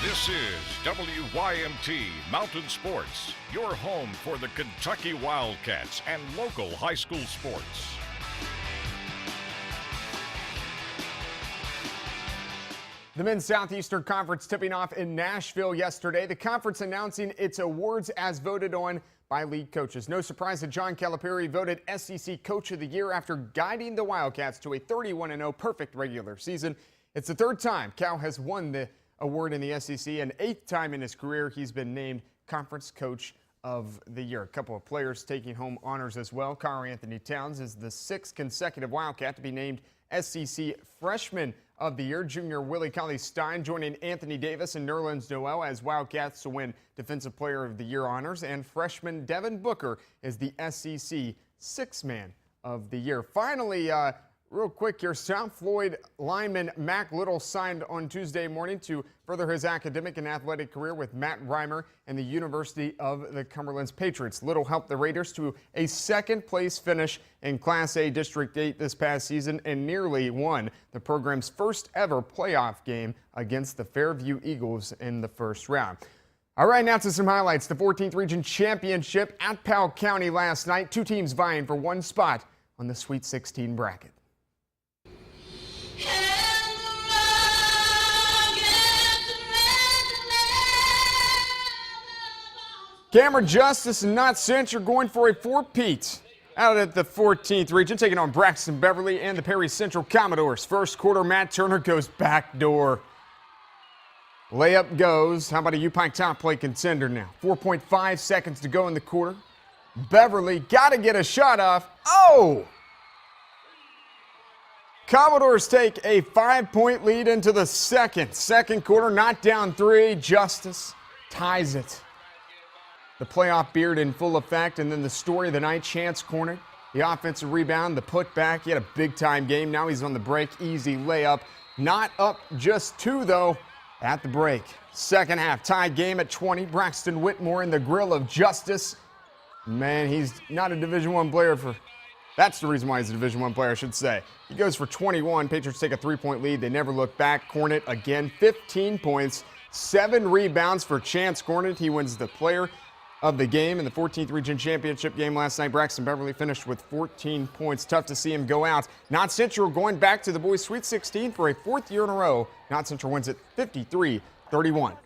This is WYMT Mountain Sports, your home for the Kentucky Wildcats and local high school sports. The Men's Southeastern Conference tipping off in Nashville yesterday. The conference announcing its awards as voted on by league coaches. No surprise that John Calipari voted SEC Coach of the Year after guiding the Wildcats to a 31-0 perfect regular season. It's the third time Cal has won the award in the SEC, and eighth time in his career he's been named Conference Coach of the Year. A couple of players taking home honors as well. Karl-Anthony Towns is the sixth consecutive Wildcat to be named SEC Freshman of the Year. Junior Willie Cauley-Stein joining Anthony Davis and Nerlens Noel as Wildcats to win Defensive Player of the Year honors. And freshman Devin Booker is the SEC Sixth Man of the Year. Finally, real quick here, South Floyd lineman Mac Little signed on Tuesday morning to further his academic and athletic career with Matt Reimer and the University of the Cumberlands Patriots. Little helped the Raiders to a second-place finish in Class A District 8 this past season and nearly won the program's first-ever playoff game against the Fairview Eagles in the first round. All right, now to some highlights. The 14th Region Championship at Powell County last night. Two teams vying for one spot on the Sweet 16 bracket. Cameron Justice and Knott Central going for a four-peat out at the 14th Region, taking on Braxton Beverly and the Perry Central Commodores. First quarter, Matt Turner goes backdoor. Layup goes. How about a U-Pike top play contender now? 4.5 seconds to go in the quarter. Beverly got to get a shot off. Oh! Commodores take a 5-point lead into the second. Second quarter, not down three. Justice ties it. The playoff beard in full effect, and then the story of the night, Chance Cornick. The offensive rebound, the putback. He had a big-time game. Now he's on the break. Easy layup. Not up just two, though, at the break. Second half, tied game at 20. Braxton Whitmore in the grill of Justice. Man, he's not a Division I player for... That's the reason why he's a Division I player, I should say. He goes for 21. Patriots take a 3-point lead. They never look back. Cornett again, 15 points, 7 rebounds for Chance Cornett. He wins the player of the game in the 14th Region Championship game last night. Braxton Beverly finished with 14 points. Tough to see him go out. Knott Central going back to the boys' Sweet 16 for a fourth year in a row. Knott Central wins it 53-31.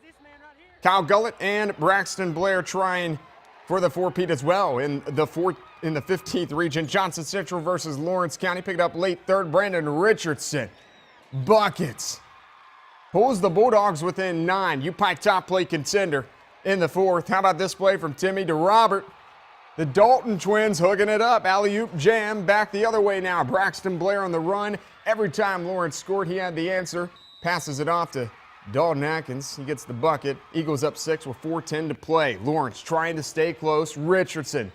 Kyle Gullett and Braxton Blair trying for the four-peat as well in the 15th Region. Johnson Central versus Lawrence County. Picked up late third. Brandon Richardson. Buckets. Pulls the Bulldogs within 9. U-Pike top play contender in the fourth. How about this play from Timmy to Robert? The Dalton twins hooking it up. Alley-oop jam back the other way now. Braxton Blair on the run. Every time Lawrence scored, he had the answer. Passes it off to Dalton Atkins. He gets the bucket. Eagles up 6 with 4:10 to play. Lawrence trying to stay close. Richardson.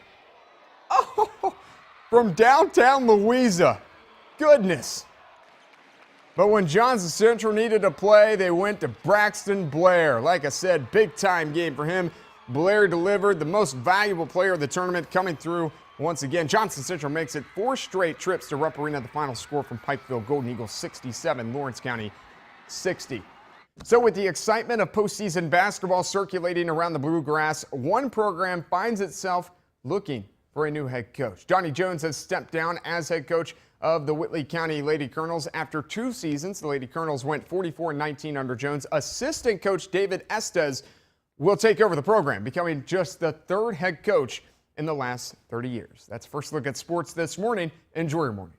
Oh, from downtown Louisa. Goodness. But when Johnson Central needed a play, they went to Braxton Blair. Like I said, big-time game for him. Blair delivered, the most valuable player of the tournament coming through once again. Johnson Central makes it 4 straight trips to Rupp Arena. The final score from Pikeville Golden Eagles 67, Lawrence County 60. So with the excitement of postseason basketball circulating around the Bluegrass, one program finds itself looking for a new head coach. Donnie Jones has stepped down as head coach of the Whitley County Lady Colonels. After 2 seasons, the Lady Colonels went 44-19 under Jones. Assistant coach David Estes will take over the program, becoming just the 3rd head coach in the last 30 years. That's First Look at Sports this morning. Enjoy your morning.